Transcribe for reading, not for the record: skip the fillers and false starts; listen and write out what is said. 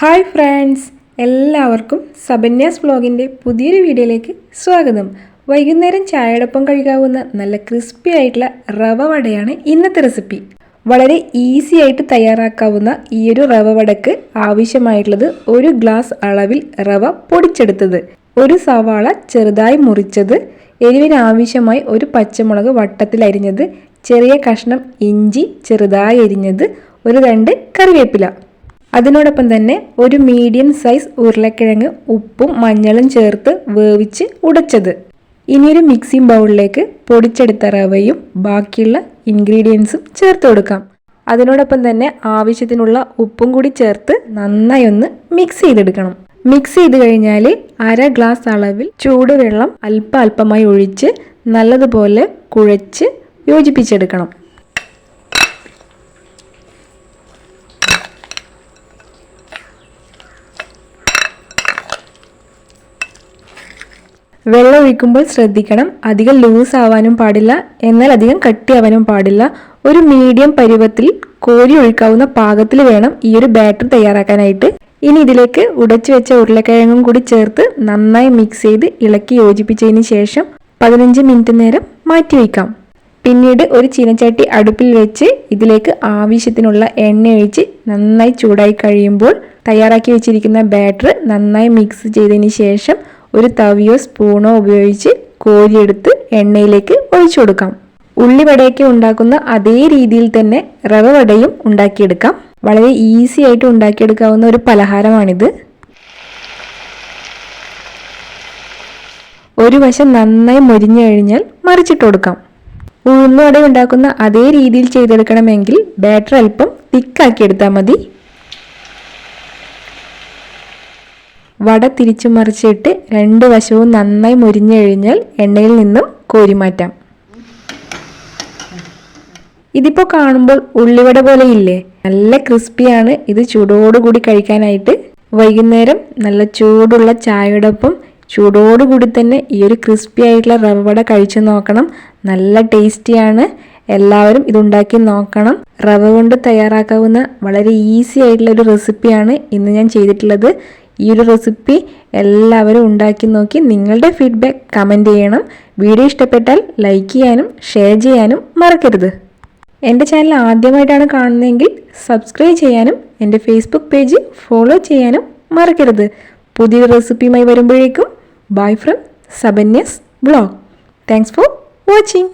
Hi friends, എല്ലാവർക്കും സബന്യാസ് വ്ലോഗിൻ്റെ പുതിയൊരു വീഡിയോയിലേക്ക് സ്വാഗതം. വൈകുന്നേരം ചായയോടൊപ്പം കഴിക്കാവുന്ന നല്ല ക്രിസ്പി ആയിട്ടുള്ള റവ വടയാണ് ഇന്നത്തെ റെസിപ്പി. വളരെ ഈസി ആയിട്ട് തയ്യാറാക്കാവുന്ന ഈ ഒരു റവ വടക്ക് ആവശ്യമായിട്ടുള്ളത് 1 ഗ്ലാസ് അളവിൽ റവ പൊടിച്ചെടുത്തത്, 1 സവാള ചെറുതായി മുറിച്ചത്, എരിവിന് ആവശ്യമായി 1 പച്ചമുളക് വട്ടത്തിൽ അരിഞ്ഞത്, ചെറിയ കഷ്ണം ഇഞ്ചി ചെറുതായി അരിഞ്ഞത്, 2 കറിവേപ്പില. അതിനോടൊപ്പം തന്നെ ഒരു മീഡിയം സൈസ് ഉരുളക്കിഴങ്ങ് ഉപ്പും മഞ്ഞളും ചേർത്ത് വേവിച്ച് ഉടച്ചത്. ഇനിയൊരു മിക്സിംഗ് ബൗളിലേക്ക് പൊടിച്ചെടുത്ത റവയും ബാക്കിയുള്ള ഇൻഗ്രീഡിയൻസും ചേർത്ത് കൊടുക്കാം. അതിനോടൊപ്പം തന്നെ ആവശ്യത്തിനുള്ള ഉപ്പും കൂടി ചേർത്ത് നന്നായി ഒന്ന് മിക്സ് ചെയ്തെടുക്കണം. മിക്സ് ചെയ്ത് കഴിഞ്ഞാൽ 1/2 ഗ്ലാസ് അളവിൽ ചൂടുവെള്ളം അല്പമായി ഒഴിച്ച് നല്ലതുപോലെ കുഴച്ച് യോജിപ്പിച്ചെടുക്കണം. വെള്ളം ഒഴിക്കുമ്പോൾ ശ്രദ്ധിക്കണം, അധികം ലൂസ് ആവാനും പാടില്ല, എന്നാൽ അധികം കട്ടിയാവാനും പാടില്ല. ഒരു മീഡിയം പരുവത്തിൽ കോരി ഒഴിക്കാവുന്ന പാകത്തിൽ വേണം ഈ ഒരു ബാറ്റർ തയ്യാറാക്കാനായിട്ട്. ഇനി ഇതിലേക്ക് ഉടച്ചു വെച്ച ഉരുളക്കിഴങ്ങും കൂടി ചേർത്ത് നന്നായി മിക്സ് ചെയ്ത് ഇളക്കി യോജിപ്പിച്ചതിന് ശേഷം 15 മിനിറ്റ് നേരം മാറ്റി വയ്ക്കാം. പിന്നീട് ഒരു ചീനച്ചട്ടി അടുപ്പിൽ വെച്ച് ഇതിലേക്ക് ആവശ്യത്തിനുള്ള എണ്ണ ഒഴിച്ച് നന്നായി ചൂടായി കഴിയുമ്പോൾ തയ്യാറാക്കി വെച്ചിരിക്കുന്ന ബാറ്റർ നന്നായി മിക്സ് ചെയ്തതിന് ശേഷം ഒരു തവിയോ സ്പൂണോ ഉപയോഗിച്ച് കോരിയെടുത്ത് എണ്ണയിലേക്ക് ഒഴിച്ചു കൊടുക്കാം. ഉള്ളിവടയൊക്കെ ഉണ്ടാക്കുന്ന അതേ രീതിയിൽ തന്നെ റവ വടയും ഉണ്ടാക്കിയെടുക്കാം. വളരെ ഈസി ആയിട്ട് ഉണ്ടാക്കിയെടുക്കാവുന്ന ഒരു പലഹാരമാണിത്. ഒരു വശം നന്നായി മൊരിഞ്ഞു കഴിഞ്ഞാൽ മറിച്ചിട്ട് കൊടുക്കാം. ഉഴുന്നുവട ഉണ്ടാക്കുന്ന അതേ രീതിയിൽ ചെയ്തെടുക്കണമെങ്കിൽ ബാറ്റർ അല്പം തിക്കാക്കി എടുത്താൽ മതി. വട തിരിച്ചു മറിച്ചിട്ട് 2 വശവും നന്നായി മൊരിഞ്ഞു കഴിഞ്ഞാൽ എണ്ണയിൽ നിന്നും കോരി മാറ്റാം. ഇതിപ്പോൾ കാണുമ്പോൾ ഉള്ളിവട പോലെ ഇല്ലേ? നല്ല ക്രിസ്പിയാണ്. ഇത് ചൂടോടുകൂടി കഴിക്കാനായിട്ട് വൈകുന്നേരം നല്ല ചൂടുള്ള ചായയോടൊപ്പം ചൂടോടുകൂടി തന്നെ ഈ ഒരു ക്രിസ്പി ആയിട്ടുള്ള റവ വട കഴിച്ചു നോക്കണം. നല്ല ടേസ്റ്റിയാണ്. എല്ലാവരും ഇതുണ്ടാക്കി നോക്കണം. റവ കൊണ്ട് തയ്യാറാക്കാവുന്ന വളരെ ഈസി ആയിട്ടുള്ള ഒരു റെസിപ്പിയാണ് ഇന്ന് ഞാൻ ചെയ്തിട്ടുള്ളത്. ഈ ഒരു റെസിപ്പി എല്ലാവരും ഉണ്ടാക്കി നോക്കി നിങ്ങളുടെ ഫീഡ്ബാക്ക് കമൻറ്റ് ചെയ്യണം. വീഡിയോ ഇഷ്ടപ്പെട്ടാൽ ലൈക്ക് ചെയ്യാനും ഷെയർ ചെയ്യാനും മറക്കരുത്. എൻ്റെ ചാനൽ ആദ്യമായിട്ടാണ് കാണുന്നതെങ്കിൽ സബ്സ്ക്രൈബ് ചെയ്യാനും എൻ്റെ ഫേസ്ബുക്ക് പേജ് ഫോളോ ചെയ്യാനും മറക്കരുത്. പുതിയൊരു റെസിപ്പിയുമായി വരുമ്പോഴേക്കും ബൈ ഫ്രം സബന്യാസ് വ്ലോഗ്. Thanks for watching.